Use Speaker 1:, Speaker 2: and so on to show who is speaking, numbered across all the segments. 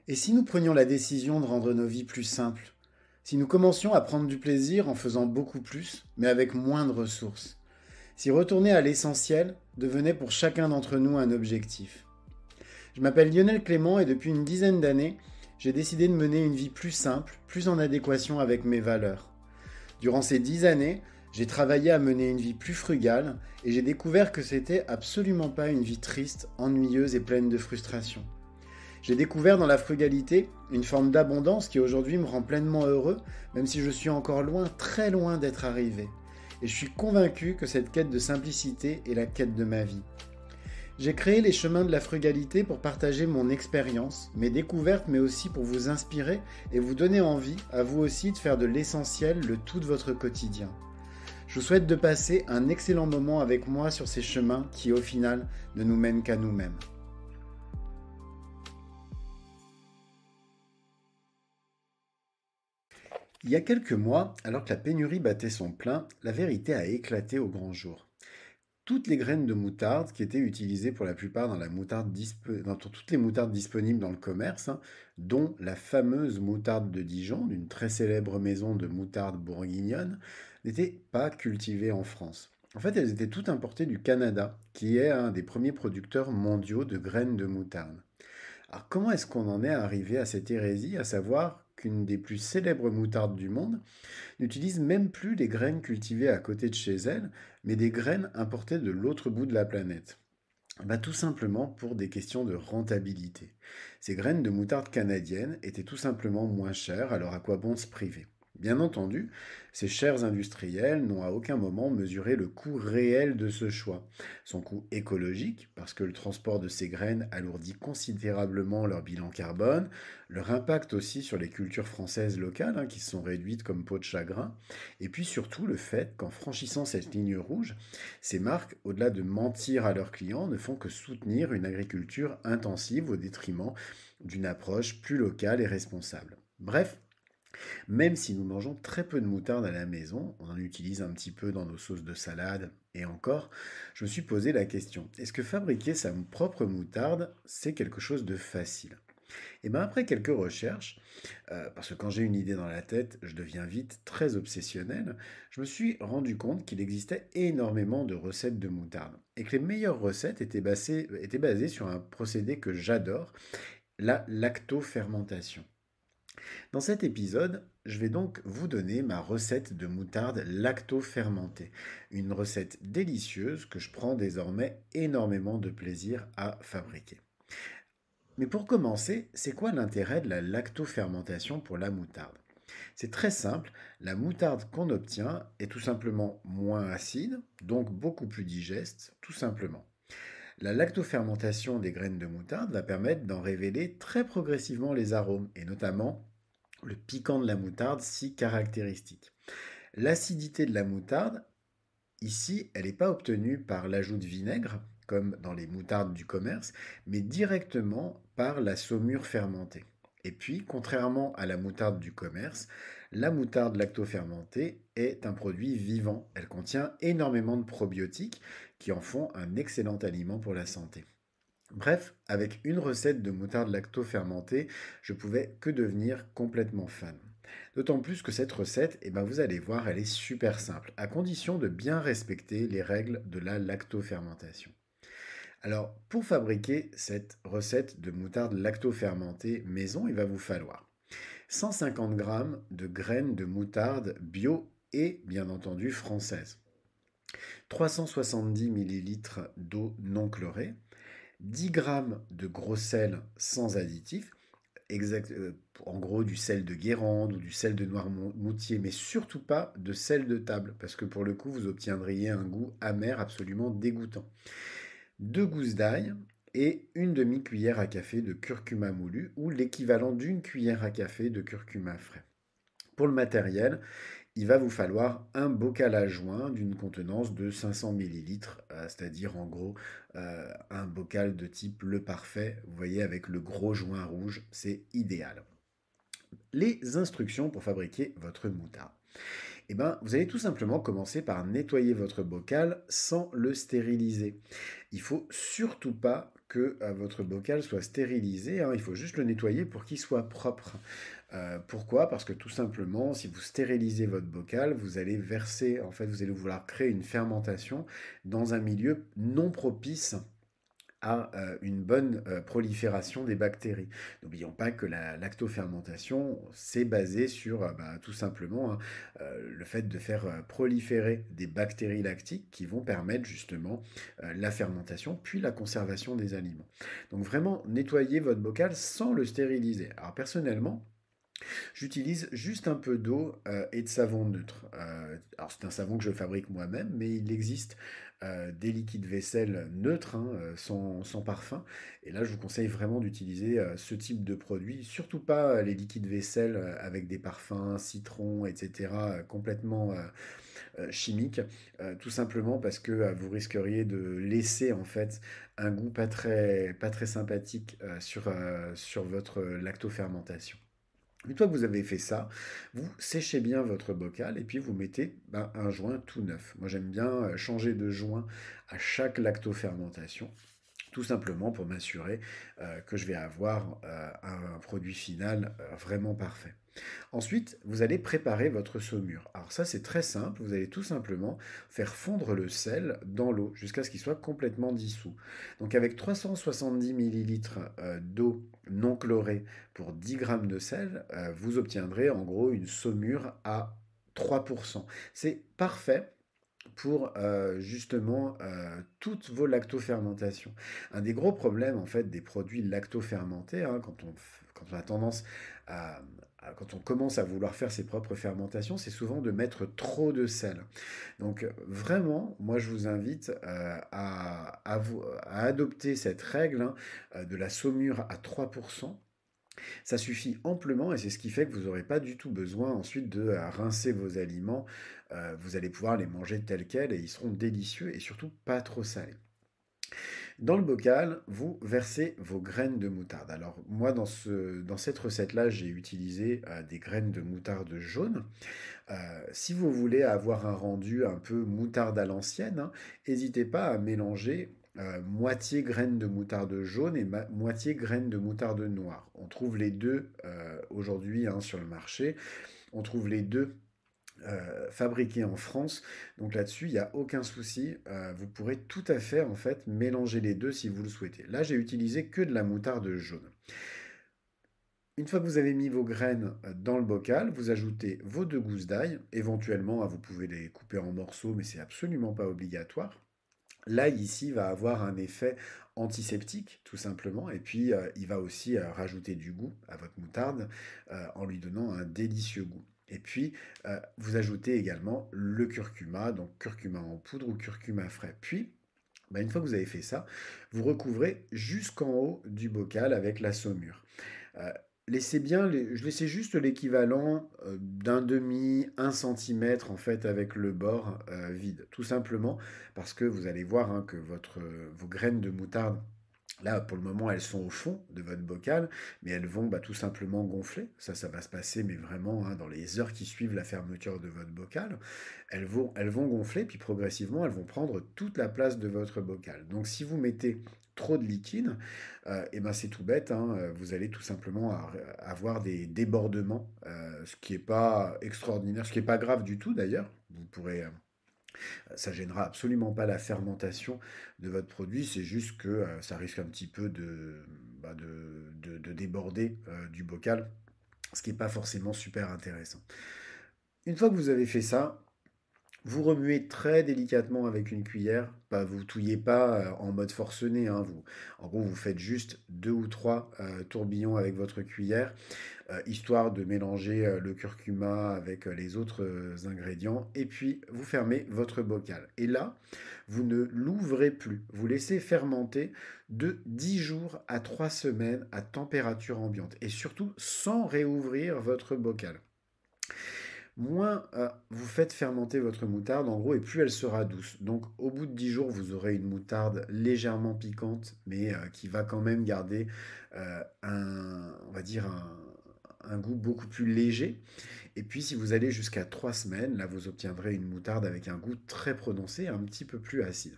Speaker 1: Et si nous prenions la décision de rendre nos vies plus simples? Si nous commencions à prendre du plaisir en faisant beaucoup plus, mais avec moins de ressources? Si retourner à l'essentiel devenait pour chacun d'entre nous un objectif? Je m'appelle Lionel Clément et depuis une dizaine d'années, j'ai décidé de mener une vie plus simple, plus en adéquation avec mes valeurs. Durant ces 10 années, j'ai travaillé à mener une vie plus frugale et j'ai découvert que c'était absolument pas une vie triste, ennuyeuse et pleine de frustration. J'ai découvert dans la frugalité une forme d'abondance qui aujourd'hui me rend pleinement heureux, même si je suis encore loin, très loin d'être arrivé. Et je suis convaincu que cette quête de simplicité est la quête de ma vie. J'ai créé les chemins de la frugalité pour partager mon expérience, mes découvertes, mais aussi pour vous inspirer et vous donner envie, à vous aussi, de faire de l'essentiel le tout de votre quotidien. Je vous souhaite de passer un excellent moment avec moi sur ces chemins qui, au final, ne nous mènent qu'à nous-mêmes. Il y a quelques mois, alors que la pénurie battait son plein, la vérité a éclaté au grand jour. Toutes les graines de moutarde qui étaient utilisées pour la plupart dans toutes les moutardes disponibles dans le commerce, dont la fameuse moutarde de Dijon, d'une très célèbre maison de moutarde bourguignonne, n'étaient pas cultivées en France. En fait, elles étaient toutes importées du Canada, qui est un des premiers producteurs mondiaux de graines de moutarde. Alors comment est-ce qu'on en est arrivé à cette hérésie, à savoir qu'une des plus célèbres moutardes du monde n'utilise même plus les graines cultivées à côté de chez elle, mais des graines importées de l'autre bout de la planète? Tout simplement pour des questions de rentabilité. Ces graines de moutarde canadiennes étaient tout simplement moins chères, alors à quoi bon se priver? Bien entendu, ces chers industriels n'ont à aucun moment mesuré le coût réel de ce choix. Son coût écologique, parce que le transport de ces graines alourdit considérablement leur bilan carbone, leur impact aussi sur les cultures françaises locales, qui se sont réduites comme peau de chagrin, et puis surtout le fait qu'en franchissant cette ligne rouge, ces marques, au-delà de mentir à leurs clients, ne font que soutenir une agriculture intensive au détriment d'une approche plus locale et responsable. Bref, même si nous mangeons très peu de moutarde à la maison, on en utilise un petit peu dans nos sauces de salade et encore, je me suis posé la question, est-ce que fabriquer sa propre moutarde, c'est quelque chose de facile? Et bien après quelques recherches, parce que quand j'ai une idée dans la tête, je deviens vite très obsessionnel, je me suis rendu compte qu'il existait énormément de recettes de moutarde et que les meilleures recettes étaient basées sur un procédé que j'adore, la lactofermentation. Dans cet épisode, je vais donc vous donner ma recette de moutarde lacto-fermentée, une recette délicieuse que je prends désormais énormément de plaisir à fabriquer. Mais pour commencer, c'est quoi l'intérêt de la lactofermentation pour la moutarde? C'est très simple, la moutarde qu'on obtient est tout simplement moins acide, donc beaucoup plus digeste, tout simplement. La lactofermentation des graines de moutarde va permettre d'en révéler très progressivement les arômes, et notamment le piquant de la moutarde si caractéristique. L'acidité de la moutarde, ici, elle n'est pas obtenue par l'ajout de vinaigre, comme dans les moutardes du commerce, mais directement par la saumure fermentée. Et puis, contrairement à la moutarde du commerce, la moutarde lactofermentée est un produit vivant. Elle contient énormément de probiotiques qui en font un excellent aliment pour la santé. Bref, avec une recette de moutarde lacto-fermentée, je pouvais que devenir complètement fan. D'autant plus que cette recette, vous allez voir, elle est super simple, à condition de bien respecter les règles de la lactofermentation. Alors, pour fabriquer cette recette de moutarde lacto-fermentée maison, il va vous falloir 150 grammes de graines de moutarde bio et bien entendu française, 370 millilitres d'eau non chlorée, 10 grammes de gros sel sans additif, en gros du sel de Guérande ou du sel de Noirmoutier, mais surtout pas de sel de table, parce que pour le coup, vous obtiendriez un goût amer absolument dégoûtant. 2 gousses d'ail et une demi-cuillère à café de curcuma moulu, ou l'équivalent d'une cuillère à café de curcuma frais. Pour le matériel, il va vous falloir un bocal à joint d'une contenance de 500 millilitres, c'est-à-dire en gros un bocal de type Le Parfait, vous voyez avec le gros joint rouge, c'est idéal. Les instructions pour fabriquer votre moutarde. Vous allez tout simplement commencer par nettoyer votre bocal sans le stériliser. Il faut surtout pas que votre bocal soit stérilisé, hein. Il faut juste le nettoyer pour qu'il soit propre. Pourquoi? Parce que tout simplement, si vous stérilisez votre bocal, vous allez verser, en fait, vous allez vouloir créer une fermentation dans un milieu non propice à une bonne prolifération des bactéries. N'oublions pas que la lactofermentation, c'est basé sur tout simplement, hein, le fait de faire proliférer des bactéries lactiques qui vont permettre justement la fermentation puis la conservation des aliments. Donc vraiment, nettoyez votre bocal sans le stériliser. Alors personnellement, j'utilise juste un peu d'eau et de savon neutre. Alors c'est un savon que je fabrique moi-même, mais il existe des liquides vaisselle neutres, hein, sans parfum. Et là, je vous conseille vraiment d'utiliser ce type de produit. Surtout pas les liquides vaisselle avec des parfums, citron, etc., complètement chimiques. Tout simplement parce que vous risqueriez de laisser en fait un goût pas très sympathique sur votre lactofermentation. Une fois que vous avez fait ça, vous séchez bien votre bocal et puis vous mettez un joint tout neuf. Moi j'aime bien changer de joint à chaque lactofermentation, tout simplement pour m'assurer que je vais avoir un produit final vraiment parfait. Ensuite, vous allez préparer votre saumure. Alors ça, c'est très simple. Vous allez tout simplement faire fondre le sel dans l'eau jusqu'à ce qu'il soit complètement dissous. Donc avec 370 millilitres d'eau non chlorée pour 10 grammes de sel, vous obtiendrez en gros une saumure à 3%. C'est parfait pour justement toutes vos lactofermentations. Un des gros problèmes en fait des produits lactofermentés, hein, quand on a tendance à, quand on commence à vouloir faire ses propres fermentations, c'est souvent de mettre trop de sel. Donc vraiment, moi je vous invite à adopter cette règle, hein, de la saumure à 3%. Ça suffit amplement et c'est ce qui fait que vous n'aurez pas du tout besoin ensuite de rincer vos aliments. Vous allez pouvoir les manger tels quels et ils seront délicieux et surtout pas trop salés. Dans le bocal, vous versez vos graines de moutarde. Alors moi, dans cette recette-là, j'ai utilisé des graines de moutarde jaune. Si vous voulez avoir un rendu un peu moutarde à l'ancienne, hein, n'hésitez pas à mélanger moitié graines de moutarde jaune et moitié graines de moutarde noire. On trouve les deux aujourd'hui, hein, sur le marché. On trouve les deux fabriqués en France. Donc là-dessus, il n'y a aucun souci. Vous pourrez tout à fait en fait mélanger les deux si vous le souhaitez. Là, j'ai utilisé que de la moutarde jaune. Une fois que vous avez mis vos graines dans le bocal, vous ajoutez vos deux gousses d'ail. Éventuellement, hein, vous pouvez les couper en morceaux, mais c'est absolument pas obligatoire. L'ail ici va avoir un effet antiseptique, tout simplement, et puis il va aussi rajouter du goût à votre moutarde en lui donnant un délicieux goût. Et puis, vous ajoutez également le curcuma, donc curcuma en poudre ou curcuma frais. Puis, une fois que vous avez fait ça, vous recouvrez jusqu'en haut du bocal avec la saumure. Euh, je laissais juste l'équivalent d'un demi, 1 centimètre en fait avec le bord vide, tout simplement parce que vous allez voir, hein, que vos graines de moutarde, là pour le moment elles sont au fond de votre bocal, mais elles vont tout simplement gonfler. Ça va se passer, mais vraiment, hein, dans les heures qui suivent la fermeture de votre bocal. Elles vont gonfler, puis progressivement elles vont prendre toute la place de votre bocal. Donc si vous mettez trop de liquide, et ben c'est tout bête, hein, vous allez tout simplement avoir des débordements, ce qui n'est pas extraordinaire, ce qui n'est pas grave du tout d'ailleurs. Vous pourrez, ça gênera absolument pas la fermentation de votre produit, c'est juste que ça risque un petit peu de déborder du bocal, ce qui n'est pas forcément super intéressant. Une fois que vous avez fait ça, vous remuez très délicatement avec une cuillère, pas, vous touillez pas en mode forcené, hein, en gros, vous faites juste deux ou trois tourbillons avec votre cuillère, histoire de mélanger le curcuma avec les autres ingrédients, et puis vous fermez votre bocal. Et là, vous ne l'ouvrez plus, vous laissez fermenter de 10 jours à 3 semaines à température ambiante, et surtout sans réouvrir votre bocal. Moins vous faites fermenter votre moutarde, en gros, et plus elle sera douce. Donc, au bout de 10 jours, vous aurez une moutarde légèrement piquante, mais qui va quand même garder on va dire, un goût beaucoup plus léger. Et puis, si vous allez jusqu'à 3 semaines, là, vous obtiendrez une moutarde avec un goût très prononcé, un petit peu plus acide.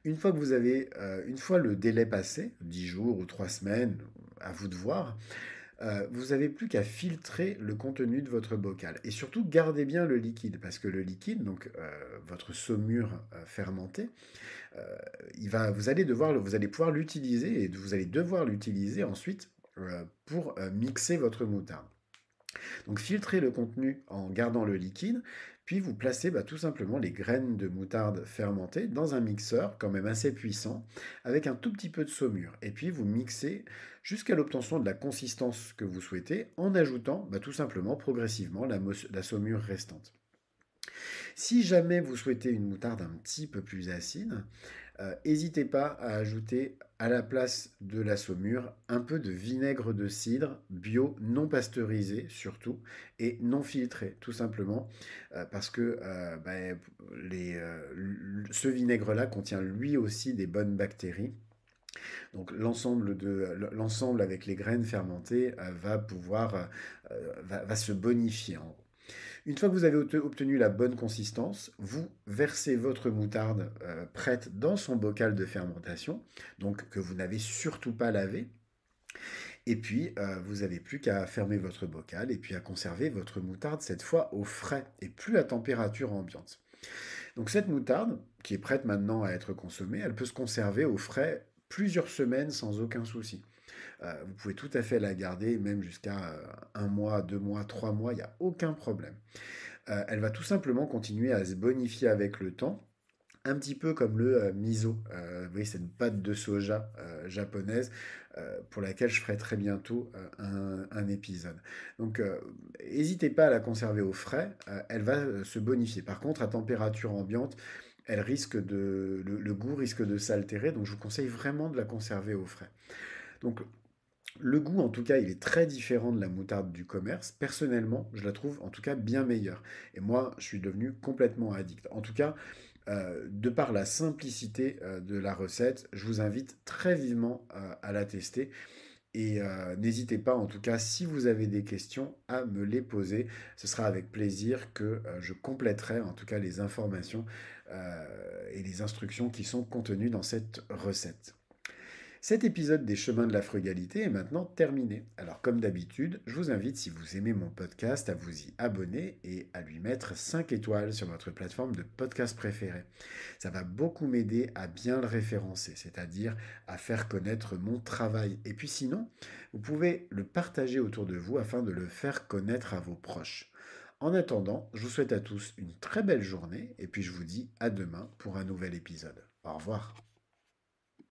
Speaker 1: Une fois le délai passé, 10 jours ou 3 semaines, à vous de voir, vous n'avez plus qu'à filtrer le contenu de votre bocal. Et surtout, gardez bien le liquide, parce que le liquide, donc votre saumure fermentée, euh, vous allez pouvoir l'utiliser et vous allez devoir l'utiliser ensuite pour mixer votre moutarde. Donc filtrez le contenu en gardant le liquide, puis vous placez tout simplement les graines de moutarde fermentées dans un mixeur quand même assez puissant, avec un tout petit peu de saumure. Et puis vous mixez jusqu'à l'obtention de la consistance que vous souhaitez, en ajoutant tout simplement progressivement la saumure restante. Si jamais vous souhaitez une moutarde un petit peu plus acide, n'hésitez pas à ajouter à la place de la saumure un peu de vinaigre de cidre bio non pasteurisé surtout et non filtré tout simplement parce que ce vinaigre-là contient lui aussi des bonnes bactéries. Donc l'ensemble avec les graines fermentées va se bonifier en gros. Une fois que vous avez obtenu la bonne consistance, vous versez votre moutarde prête dans son bocal de fermentation, donc que vous n'avez surtout pas lavé. Et puis, vous n'avez plus qu'à fermer votre bocal et puis à conserver votre moutarde cette fois au frais et plus à température ambiante. Donc cette moutarde, qui est prête maintenant à être consommée, elle peut se conserver au frais plusieurs semaines sans aucun souci. Vous pouvez tout à fait la garder, même jusqu'à un mois, 2 mois, 3 mois, il n'y a aucun problème. Elle va tout simplement continuer à se bonifier avec le temps, un petit peu comme le miso. Vous voyez, cette pâte de soja japonaise pour laquelle je ferai très bientôt un épisode. Donc, n'hésitez pas à la conserver au frais, elle va se bonifier. Par contre, à température ambiante, le goût risque de s'altérer, donc je vous conseille vraiment de la conserver au frais. Donc, le goût, en tout cas, il est très différent de la moutarde du commerce. Personnellement, je la trouve en tout cas bien meilleure. Et moi, je suis devenu complètement addict. En tout cas, de par la simplicité de la recette, je vous invite très vivement à la tester. Et n'hésitez pas, en tout cas, si vous avez des questions, à me les poser. Ce sera avec plaisir que je compléterai, en tout cas, les informations et les instructions qui sont contenues dans cette recette. Cet épisode des chemins de la frugalité est maintenant terminé. Alors comme d'habitude, je vous invite, si vous aimez mon podcast, à vous y abonner et à lui mettre 5 étoiles sur votre plateforme de podcast préférée. Ça va beaucoup m'aider à bien le référencer, c'est-à-dire à faire connaître mon travail. Et puis sinon, vous pouvez le partager autour de vous afin de le faire connaître à vos proches. En attendant, je vous souhaite à tous une très belle journée et puis je vous dis à demain pour un nouvel épisode. Au revoir.